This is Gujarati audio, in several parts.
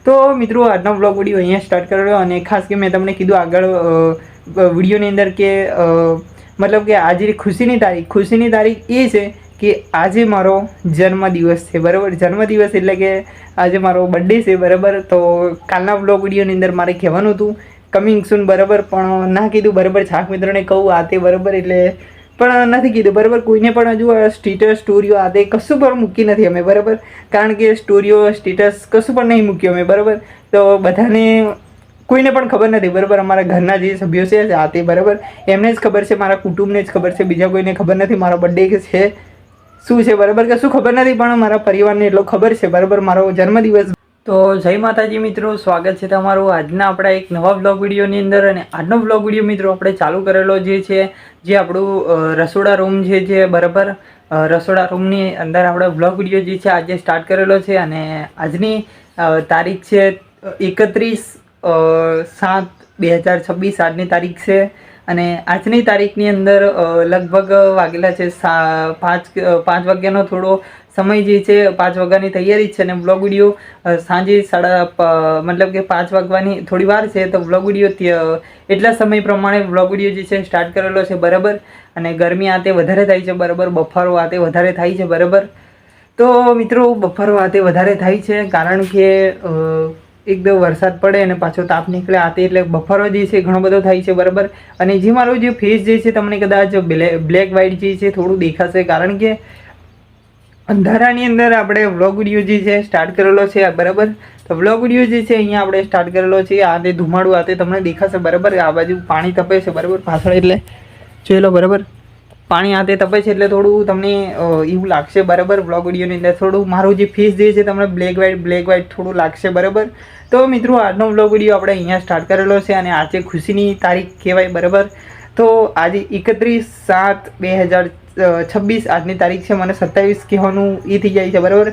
તો મિત્રો આજનો બ્લોગ વિડીયો અહીંયા સ્ટાર્ટ કરેલો અને ખાસ કે મેં તમને કીધું આગળ વિડીયોની અંદર કે મતલબ કે આજે ખુશીની તારીખ એ છે કે આજે મારો જન્મદિવસ છે બરાબર. જન્મદિવસ એટલે કે આજે મારો બર્થડે છે બરાબર. તો કાલના બ્લોગ વિડીયોની અંદર મારે કહેવાનું હતું કમિંગ સૂન બરાબર, પણ ના કીધું બરાબર. છાક મિત્રોને કહું આ તે બરાબર એટલે પણ નથી કીધું બરાબર. કોઈને પણ હજુ સ્ટેટસ સ્ટોરીઓ આ તે કશું પણ મૂકી નથી અમે બરાબર, કારણ કે સ્ટોરીઓ સ્ટેટસ કશું પણ નહીં મૂક્યું અમે બરાબર. તો બધાને કોઈને પણ ખબર નથી બરાબર. અમારા ઘરના જે સભ્યો છે આ તે બરાબર એમને જ ખબર છે, મારા કુટુંબને જ ખબર છે, બીજા કોઈને ખબર નથી મારો બર્થડે છે શું છે બરાબર, કશું ખબર નથી. પણ મારા પરિવારને એટલો ખબર છે બરાબર મારો જન્મદિવસ. તો જય માતાજી મિત્રો, સ્વાગત છે તમારું આજના આપણા એક નવા બ્લોગ વિડીયોની અંદર. અને આજનો બ્લોગ વિડીયો મિત્રો આપણે ચાલુ કરેલો જે આપણું રસોડા રૂમ છે બરાબર. રસોડા રૂમની અંદર આપણે બ્લોગ વિડીયો જે છે આજે સ્ટાર્ટ કરેલો છે. અને આજની તારીખ છે 31/7/2026 આજની તારીખ છે. અને આજની તારીખની અંદર લગભગ વાગેલા છે 5 વાગ્યાનો થોડો સમય જે છે, 5 વાગ્યાની તૈયારી છે. અને બ્લોગ વિડીયો સાંજે મતલબ કે 5 વાગવાની થોડી વાર છે. તો બ્લોગ વિડીયો એટલા સમય પ્રમાણે બ્લોગ વિડીયો જે છે સ્ટાર્ટ કરેલો છે બરાબર. અને ગરમી આ તે વધારે થાય છે બરાબર, બફારો આ તે વધારે થાય છે બરાબર. તો મિત્રો બફારો આ તે વધારે થાય છે કારણ કે એકદમ વરસાદ પડે અને પાછો તાપ નીકળે આ તે એટલે બફારો જે છે ઘણો બધો થાય છે બરાબર. અને જે મારો જે ફેસ જે છે તમને કદાચ બ્લેક વ્હાઇટ જે છે થોડું દેખાશે, કારણ કે અંધારાની અંદર આપણે વ્લોગ વિડીયો જે છે સ્ટાર્ટ કરેલો છે બરાબર. તો વ્લોગ વિડીયો જે છે અહીંયા આપણે સ્ટાર્ટ કરેલો છે. આ તે ધુમાડું આ તે તમને દેખાશે બરાબર. આ બાજુ પાણી તપે છે બરાબર પાછળ, એટલે જોઈ લો બરાબર. પાણી આ તે તપે છે એટલે થોડું તમને એવું લાગશે બરાબર. વ્લોગ વિડીયોની અંદર થોડું મારું જે ફેસ જે છે તમને બ્લેક વ્હાઇટ થોડું લાગશે બરાબર. તો મિત્રો આજનો વ્લોગ વિડીયો આપણે અહીંયા સ્ટાર્ટ કરેલો છે. અને આજે ખુશીની તારીખ કહેવાય બરાબર. તો આજે 31/7/2026 આજની તારીખ છે. મને 27 કહેવાનું એ થઈ જાય છે બરાબર.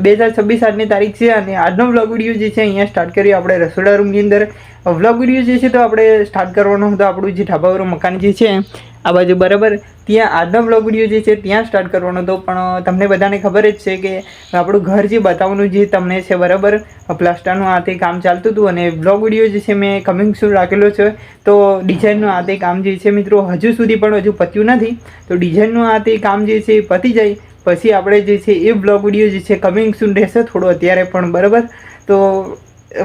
2026 આજની તારીખ છે. અને આજનો વ્લોગ વિડીયો જે છે અહીંયા સ્ટાર્ટ કર્યો આપણે રસોડા રૂમની અંદર. વ્લોગ વિડીયો જે છે તો આપણે સ્ટાર્ટ કરવાનો હતો આપણું જે ઢાબાવાળું મકાન જે છે આ બાજુ બરાબર, ત્યાં આજનો વ્લોગ વિડીયો જે છે ત્યાં સ્ટાર્ટ કરવાનો હતો. પણ તમને બધાને ખબર જ છે કે આપણું ઘર જે બતાવવાનું જે તમને છે બરાબર, પ્લાસ્ટરનું આ તે કામ ચાલતું હતું. અને વ્લોગ વિડીયો જે છે મેં કમિંગ સૂન રાખેલો છે. તો ડિઝાઇનનું આ તે કામ જે છે મિત્રો હજુ સુધી પણ હજુ પત્યું નથી. તો ડિઝાઇનનું આ તે કામ જે છે એ પતી જાય પછી આપણે જે છે એ વ્લોગ વિડીયો જે છે કમિંગ સૂન રહેશે થોડો અત્યારે પણ બરાબર. તો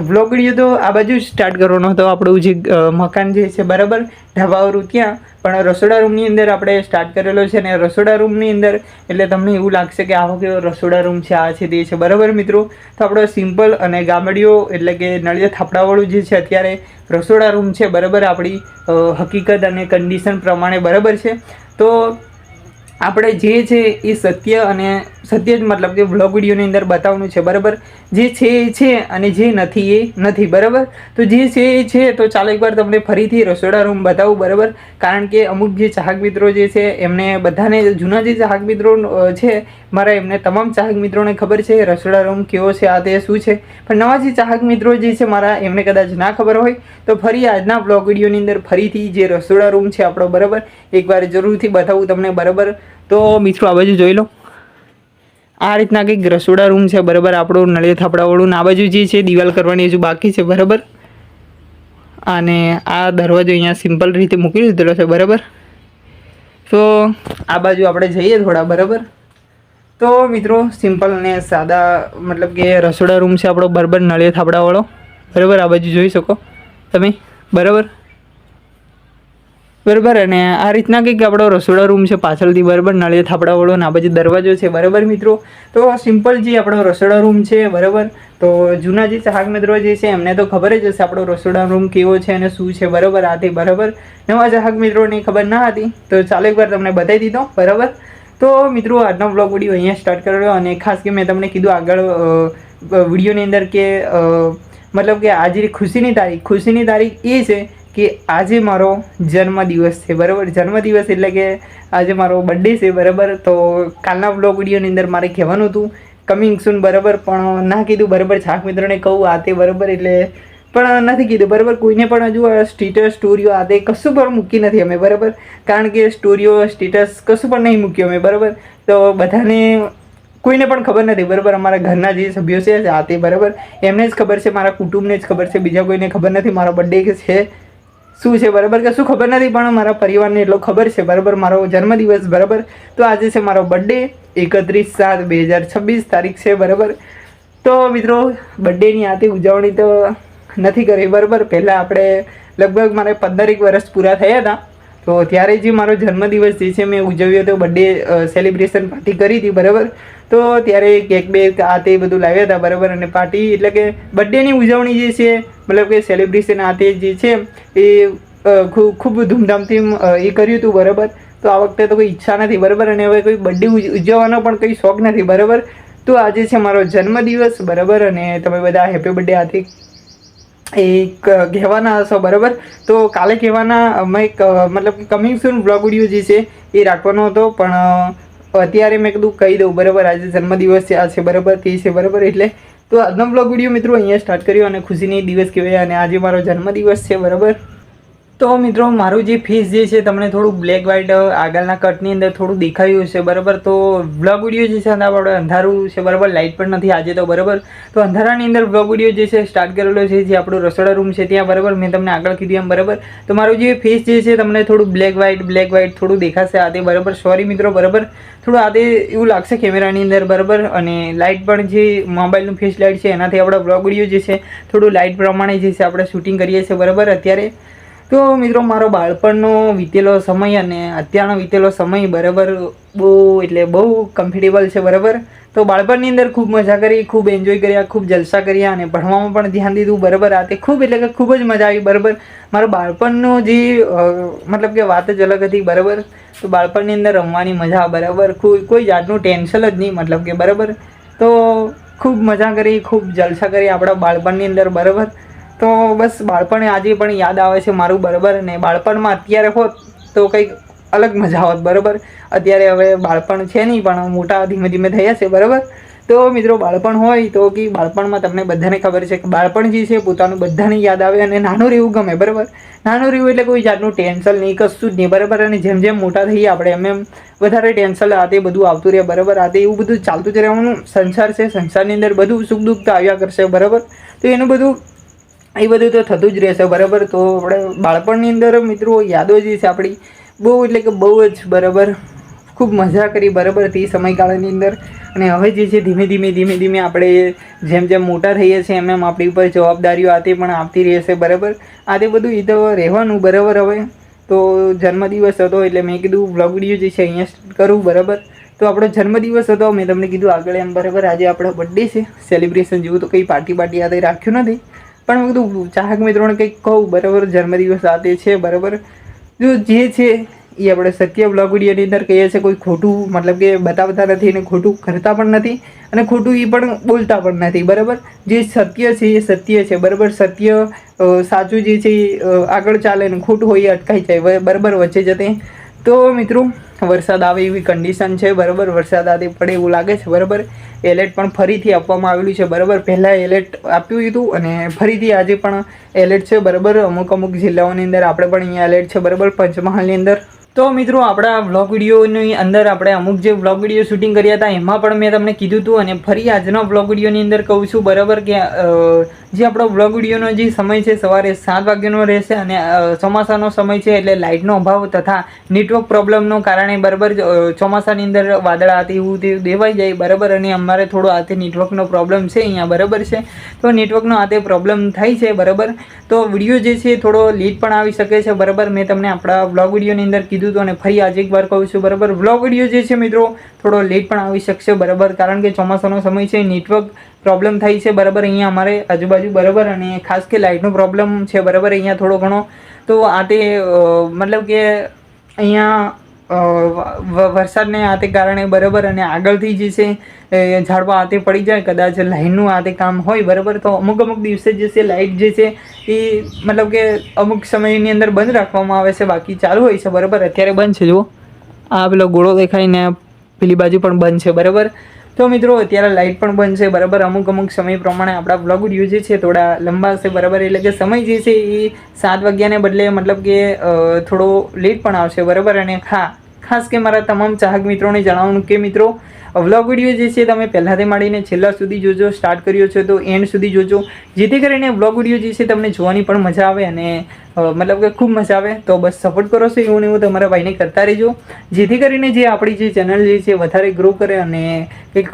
વ્લોગ વિડીયો તો આ બાજુ સ્ટાર્ટ કરવાનો હતો આપણું જે મકાન જે છે બરાબર ઢાબાવાળું ત્યાં, પણ રસોડા રૂમની અંદર આપણે સ્ટાર્ટ કરેલો છે. અને રસોડા રૂમની અંદર એટલે તમને એવું લાગશે કે આવો કેવો રસોડા રૂમ છે આ છે તે છે બરાબર મિત્રો. તો આપણો સિમ્પલ અને ગામડીઓ એટલે કે નળિયા થાપડાવાળું જે છે અત્યારે રસોડા રૂમ છે બરાબર, આપણી હકીકત અને કન્ડિશન પ્રમાણે બરાબર છે. તો આપણે જે છે એ સત્ય જ મતલબ કે વ્લોગ વિડીયોની અંદર બતાવવાનું છે બરાબર. જે છે એ છે અને જે નથી એ નથી બરાબર. તો જે છે એ છે તો ચાલો એકવાર તમને ફરીથી રસોડા રૂમ બતાવું બરાબર. કારણ કે અમુક જે ચાહક મિત્રો જે છે એમને બધાને જૂના જે ચાહક મિત્રો છે મારા, એમને તમામ ચાહક મિત્રોને ખબર છે રસોડા રૂમ કેવો છે આ તે શું છે. પણ નવા જે ચાહક મિત્રો જે છે મારા એમને કદાચ ના ખબર હોય તો ફરી આજના બ્લોગ વિડીયોની અંદર ફરીથી જે રસોડા રૂમ છે આપણો બરાબર એકવાર જરૂરથી બતાવું તમને બરાબર. તો મિત્રો આ બાજુ જોઈ લો, આ રીતના કંઈક રસોડા રૂમ છે બરાબર આપણું નળિયા થાપડાવાળું. આ બાજુ જે છે દિવાલ કરવાની હજુ બાકી છે બરાબર. અને આ દરવાજો અહીંયા સિમ્પલ રીતે મૂકી દીધેલો છે બરાબર. તો આ બાજુ આપણે જઈએ થોડા બરાબર. તો મિત્રો સિમ્પલ અને સાદા મતલબ કે રસોડા રૂમ છે આપણો બરાબર નળિયા થાપડાવાળો બરાબર. આ બાજુ જોઈ શકો તમે બરાબર. અને આ રીતના કંઈક આપણો રસોડા રૂમ છે પાછળથી બરાબર નળિયા થાપડાવાળો. અને આ બાજુ દરવાજો છે બરાબર મિત્રો. તો સિમ્પલ જે આપણો રસોડા રૂમ છે બરાબર. તો જૂના જે ચાહક મિત્રો જે છે એમને તો ખબર જ હશે આપણો રસોડા રૂમ કેવો છે અને શું છે બરાબર આ તે બરાબર. નવા ચાહક મિત્રોને ખબર ના હતી તો ચાલો એકવાર તમને બતાવી દીધો બરાબર. તો મિત્રો આજનો બ્લોગ વિડીયો અહીંયા સ્ટાર્ટ કરેલો. અને ખાસ કે મેં તમને કીધું આગળ વિડીયોની અંદર કે મતલબ કે આજે ખુશીની તારીખ એ છે કે આજે મારો જન્મદિવસ છે બરાબર. જન્મદિવસ એટલે કે આજે મારો બર્થડે છે બરાબર. તો કાલના બ્લોગ વિડીયોની અંદર મારે કહેવાનું હતું કમિંગ સૂન બરાબર, પણ ના કીધું બરાબર. છાક મિત્રોને કહું આ તે બરાબર એટલે પણ નથી કીધું બરાબર. કોઈને પણ હજુ સ્ટેટસ સ્ટોરીઓ આ તે કશું પણ મૂકી નથી અમે બરાબર, કારણ કે સ્ટોરીઓ સ્ટેટસ કશું પણ નહીં મૂક્યું અમે બરાબર. તો બધાને કોઈને પણ ખબર નથી બરાબર. અમારા ઘરના જે સભ્યો છે આ તે બરાબર એમને જ ખબર છે, મારા કુટુંબને જ ખબર છે, બીજા કોઈને ખબર નથી મારો બર્થડે છે શું છે બરાબર, કે શું ખબર નથી, પણ મારા પરિવારને એટલો ખબર છે બરાબર, મારો જન્મદિવસ બરાબર. તો આજે છે મારો બર્થડે 31/7/2026 તારીખ છે બરાબર. તો મિત્રો બર્થડેની આથી ઉજવણી તો નથી કરી બરાબર. પહેલાં આપણે લગભગ મારે 15 વર્ષ પૂરા થયા હતા, તો ત્યારે જે મારો જન્મદિવસ જે છે મેં ઉજવ્યો હતો, બર્થડે સેલિબ્રેશન પાર્ટી કરી હતી બરાબર. તો ત્યારે કેક બેક આ તે બધું લાવ્યા હતા બરાબર, અને પાર્ટી એટલે કે બર્થડેની ઉજવણી જે છે મતલબ કે સેલિબ્રેશન આ તે જે છે એ ખૂબ ધૂમધામથી એ કર્યું હતું બરાબર. તો આ વખતે તો કોઈ ઈચ્છા નથી બરાબર, અને હવે કોઈ બર્થડે ઉજવવાનો પણ કંઈ શોખ નથી બરાબર. તો આજે છે મારો જન્મદિવસ બરાબર, અને તમે બધા હેપી બર્થડે આથી એ કહેવાના હશો બરાબર. તો કાલે કહેવાના અમે મતલબ કે કમિંગ સૂન બ્લોગ વિડીયો જે છે એ રાખવાનો હતો, પણ અત્યારે મેં કીધું કહી દઉં બરાબર. આજે જન્મદિવસ છે આ છે બરાબર, તે છે બરાબર. એટલે તો આજનો બ્લોગ વિડીયો મિત્રો અહીંયા સ્ટાર્ટ કર્યો, અને ખુશીની દિવસ કહેવાય, અને આજે મારો જન્મદિવસ છે બરાબર. તો મિત્રો મારું જે ફેસ જે છે તમને થોડું બ્લેક વ્હાઇટ આગળના કટની અંદર થોડું દેખાયું છે બરાબર. તો બ્લોગ વિડીયો જે છે આપણે અંધારું છે બરાબર, લાઇટ પણ નથી આજે તો બરાબર. તો અંધારાની અંદર બ્લોગ વિડીયો જે છે સ્ટાર્ટ કરેલો છે, જે આપણું રસોડા રૂમ છે ત્યાં બરાબર. મેં તમને આગળ કીધું એમ બરાબર. તો મારું જે ફેસ જે છે તમને થોડું બ્લેક વ્હાઇટ થોડું દેખાશે આતે બરાબર. સોરી મિત્રો બરાબર, થોડું આતે એવું લાગશે કેમેરાની અંદર બરાબર. અને લાઇટ પણ જે મોબાઈલનું ફેસ લાઇટ છે એનાથી આપણા બ્લોગ વિડીયો જે છે થોડું લાઇટ પ્રમાણે જે છે આપણે શૂટિંગ કરીએ છીએ બરાબર અત્યારે. તો મિત્રો મારો બાળપણનો વીતેલો સમય અને અત્યારનો વીતેલો સમય બરાબર બહુ કમ્ફર્ટેબલ છે બરાબર. તો બાળપણની અંદર ખૂબ મજા કરી, ખૂબ એન્જોય કર્યા, ખૂબ જલસા કર્યા, અને ભણવામાં પણ ધ્યાન દીધું બરાબર. આ તે ખૂબ એટલે કે ખૂબ જ મજા આવી બરાબર. મારો બાળપણનો જે મતલબ કે વાત જ અલગ હતી બરાબર. તો બાળપણની અંદર રમવાની મજા બરાબર, કોઈ જાતનું ટેન્શન જ નહીં મતલબ કે બરાબર. તો ખૂબ મજા કરી, ખૂબ જલસા કરી આપણા બાળપણની અંદર બરાબર. તો બસ બાળપણ આજે પણ યાદ આવે છે મારું બરાબર. અને બાળપણમાં અત્યારે હોત તો કંઈક અલગ મજા હોત બરાબર. અત્યારે હવે બાળપણ છે નહીં, પણ મોટા ધીમે ધીમે થયા છે બરાબર. તો મિત્રો બાળપણ હોય તો કે બાળપણમાં તમને બધાને ખબર છે કે બાળપણ જે છે પોતાનું બધાને યાદ આવે, અને નાનું રહેવું ગમે બરાબર. નાનું રહેવું એટલે કોઈ જાતનું ટેન્શન નહીં, કશું જ નહીં બરાબર. અને જેમ જેમ મોટા થઈએ આપણે એમ વધારે ટેન્શન આતે બધું આવતું રહે બરાબર. આતે એવું બધું ચાલતું જ રહેવાનું. સંસાર છે, સંસારની અંદર બધું સુખ દુઃખ તો આવ્યા કરશે બરાબર. તો એનું બધું એ બધું તો થતું જ રહેશે બરાબર. તો આપણે બાળપણની અંદર મિત્રો યાદો જે છે આપણી બહુ એટલે કે બહુ જ બરાબર, ખૂબ મજા કરી બરાબર તે સમયગાળાની અંદર. અને હવે જે છે ધીમે ધીમે આપણે જેમ જેમ મોટા થઈએ છીએ એમ આપણી ઉપર જવાબદારીઓ આતે પણ આવતી રહેશે બરાબર. આતે બધું એ તો રહેવાનું બરાબર. હવે તો જન્મદિવસ હતો એટલે મેં કીધું બ્લોગ વિડીયો જે છે અહીંયા કરું બરાબર. તો આપણો જન્મદિવસ હતો, મેં તમને કીધું આગળ એમ બરાબર. આજે આપણો બર્થડે છે, સેલિબ્રેશન જેવું તો કંઈ પાર્ટી આતે રાખ્યું નથી, પણ મેં કીધું ચાહક મિત્રોને કંઈક કહું બરાબર. જન્મદિવસ આતે છે બરાબર. જો જે છે એ આપણે સત્ય બ્લોગ વિડીયોની અંદર કહીએ છીએ, કોઈ ખોટું મતલબ કે બતાવતા નથી, અને ખોટું કરતા પણ નથી, અને ખોટું એ પણ બોલતા પણ નથી બરાબર. જે સત્ય છે એ સત્ય છે બરાબર. સત્ય સાચું જે છે એ આગળ ચાલે, ને ખોટું હોય એ અટકાઈ જાય બરાબર વચ્ચે જતે. તો મિત્રો વરસાદ આવે એવી કન્ડિશન છે બરાબર. વરસાદ આતે પડે એવું લાગે છે બરાબર. એલર્ટ પણ ફરીથી આપવામાં આવેલું છે બરાબર. પહેલાં એલર્ટ આપ્યું હતું અને ફરીથી આજે પણ એલર્ટ છે બરાબર. અમુક જિલ્લાઓની અંદર આપણે પણ અહીંયા એલર્ટ છે બરાબર, પંચમહાલની અંદર. તો મિત્રો આપણા વ્લોગ વિડીયોની અંદર આપણે અમુક જે વ્લોગ વિડીયો શૂટિંગ કર્યા હતા એમાં પણ મેં તમને કીધું હતું, અને ફરી આજનો વ્લોગ વિડીયોની અંદર કહું છું બરાબર કે જે આપણો વ્લોગ વિડીયોનો જે સમય છે સવારે 7 વાગ્યાનો રહેશે, અને ચોમાસાનો સમય છે એટલે લાઇટનો અભાવ તથા નેટવર્ક પ્રોબ્લેમનો કારણે બરાબર ચોમાસાની અંદર વાદળા આતે એવું તે દેવાઈ જાય બરાબર. અને અમારે થોડો આતે નેટવર્કનો પ્રોબ્લેમ છે અહીંયા બરાબર છે. તો નેટવર્કનો આતે પ્રોબ્લેમ થાય છે બરાબર. તો વિડીયો જે છે થોડો લેટ પણ આવી શકે છે બરાબર. મેં તમને આપણા વ્લોગ વિડીયોની અંદર કીધું હતું, અને ફરી આજે એકવાર કહું છું બરાબર. વ્લોગ વિડીયો જે છે મિત્રો થોડો લેટ પણ આવી શકશે બરાબર, કારણ કે ચોમાસાનો સમય છે, નેટવર્ક પ્રોબ્લેમ થાય છે બરાબર અહીંયા અમારે આજુબાજુ બરાબર. અને ખાસ કે લાઇટનો પ્રોબ્લેમ છે બરાબર અહીંયા થોડો ઘણો. તો આતે મતલબ કે અહીંયા વરસાદને આતે કારણે બરાબર, અને આગળથી જે છે ઝાડવા આતે પડી જાય, કદાચ લાઇનનું આતે કામ હોય બરાબર. તો અમુક દિવસે જે છે લાઇટ જે છે એ મતલબ કે અમુક સમયની અંદર બંધ રાખવામાં આવે છે, બાકી ચાલુ હોય છે બરાબર. અત્યારે બંધ છે, જુઓ આ પેલો ગોળો દેખાઈને પેલી બાજુ પણ બંધ છે બરાબર. તો મિત્રો અત્યારે લાઇટ પણ બંધ છે બરાબર. અમુક સમય પ્રમાણે આપણા બ્લોગ વિડીયો જે છે થોડા લંબા છે બરાબર. એટલે કે સમય જે છે એ 7 વાગ્યાને બદલે મતલબ કે થોડો લેટ પણ આવશે બરાબર. અને ખાસ કે મારા તમામ ચાહક મિત્રોને જણાવવાનું કે મિત્રો વ્લોગ વિડીયો જે છે તમે પહેલાંથી માંડીને છેલ્લા સુધી જોજો. સ્ટાર્ટ કર્યો છે તો એન્ડ સુધી જોજો, જેથી કરીને વ્લોગ વિડીયો જે છે તમને જોવાની પણ મજા આવે અને મતલબ કે ખૂબ મજા આવે. તો બસ સપોર્ટ કરો છો એવું ને એવું તમારા ભાઈને કરતા રહેજો, જેથી કરીને જે આપણી જે ચેનલ જે છે વધારે ગ્રો કરે અને કંઈક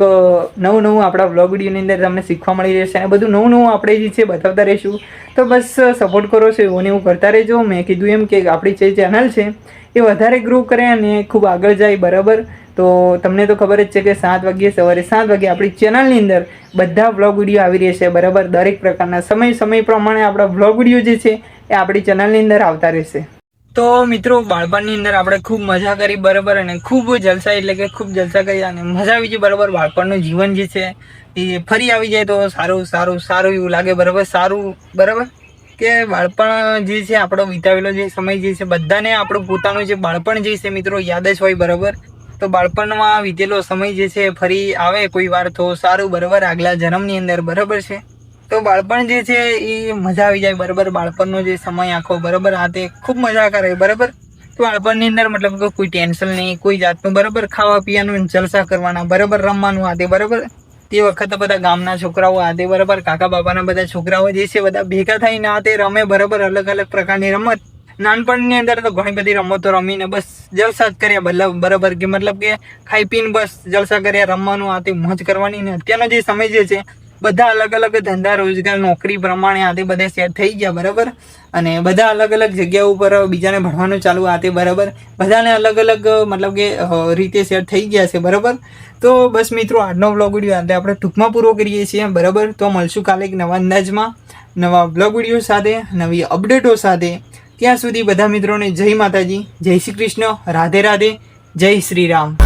નવું નવું આપણા વ્લોગ વિડીયોની અંદર તમને શીખવા મળી રહેશે અને બધું નવું નવું આપણે જે છે બતાવતા રહીશું. તો બસ સપોર્ટ કરો છો એવું ને એવું કરતા રહેજો. મેં કીધું એમ કે આપણી જે ચેનલ છે એ વધારે ગ્રો કરે અને ખૂબ આગળ જાય, બરાબર. તો તમને તો ખબર જ છે કે 7 વાગ્યે સવારે 7 વાગ્યે આપણી ચેનલની અંદર બધા વ્લોગ વિડીયો આવી રહેશે, બરાબર. દરેક પ્રકારના સમય પ્રમાણે આપણા વ્લોગ વિડીયો જે છે એ આપણી ચેનલની અંદર આવતા રહેશે. તો મિત્રો, બાળપણની અંદર આપણે ખૂબ મજા કરી, બરાબર, અને ખૂબ જલસા એટલે કે ખૂબ જલસા કરી અને મજા આવી જાય, બરાબર. બાળપણનું જીવન જે છે એ ફરી આવી જાય તો સારું એવું લાગે, બરાબર. સારું, બરાબર, કે બાળપણ જે છે આપણો વિતાવેલો જે સમય જે છે બધાને આપણું પોતાનું જે બાળપણ જે છે મિત્રો યાદ જ હોય, બરાબર. તો બાળપણમાં વીતેલો સમય જે છે ફરી આવે કોઈ વાર તો સારું, બરાબર, આગલા જન્મની અંદર, બરાબર છે. તો બાળપણ જે છે એ મજા આવી જાય, બરાબર. બાળપણનો જે સમય આખો, બરાબર, આ તે ખૂબ મજા કરે, બરાબર. તો બાળપણની અંદર મતલબ કે કોઈ ટેન્શન નહીં, કોઈ જાતનું, બરાબર. ખાવા પીવાનું, જલસા કરવાના, બરાબર, રમવાનું આ તે, બરાબર. તે વખતે બધા ગામના છોકરાઓ આ તે, બરાબર, કાકા બાપાના બધા છોકરાઓ જે છે બધા ભેગા થઈને આ તે રમે, બરાબર. અલગ અલગ પ્રકારની રમત નાનપણની અંદર તો ઘણી બધી રમતો રમીને બસ જલસા જ કર્યા, બરાબર, કે મતલબ કે ખાઈ પીને બસ જલસા કર્યા, રમવાનું આ તે મોજ કરવાની. ને અત્યારનો જે સમય જે છે બધા અલગ અલગ ધંધા રોજગાર નોકરી પ્રમાણે આ તે બધા સેટ થઈ ગયા, બરાબર. અને બધા અલગ અલગ જગ્યા ઉપર બીજાને ભણવાનું ચાલુ આ તે, બરાબર. બધાને અલગ અલગ મતલબ કે રીતે સેટ થઈ ગયા છે, બરાબર. તો બસ મિત્રો, આજનો વ્લોગ વિડીયો આજે આપણે ટૂંકમાં પૂરો કરીએ છીએ, બરાબર. તો મળશું કાલે એક નવા અંદાજમાં, નવા વ્લોગ વિડીયો સાથે, નવી અપડેટો સાથે. ત્યાં સુધી બધા મિત્રોને જય માતાજી, જય શ્રી કૃષ્ણ, રાધે રાધે, જય શ્રી રામ.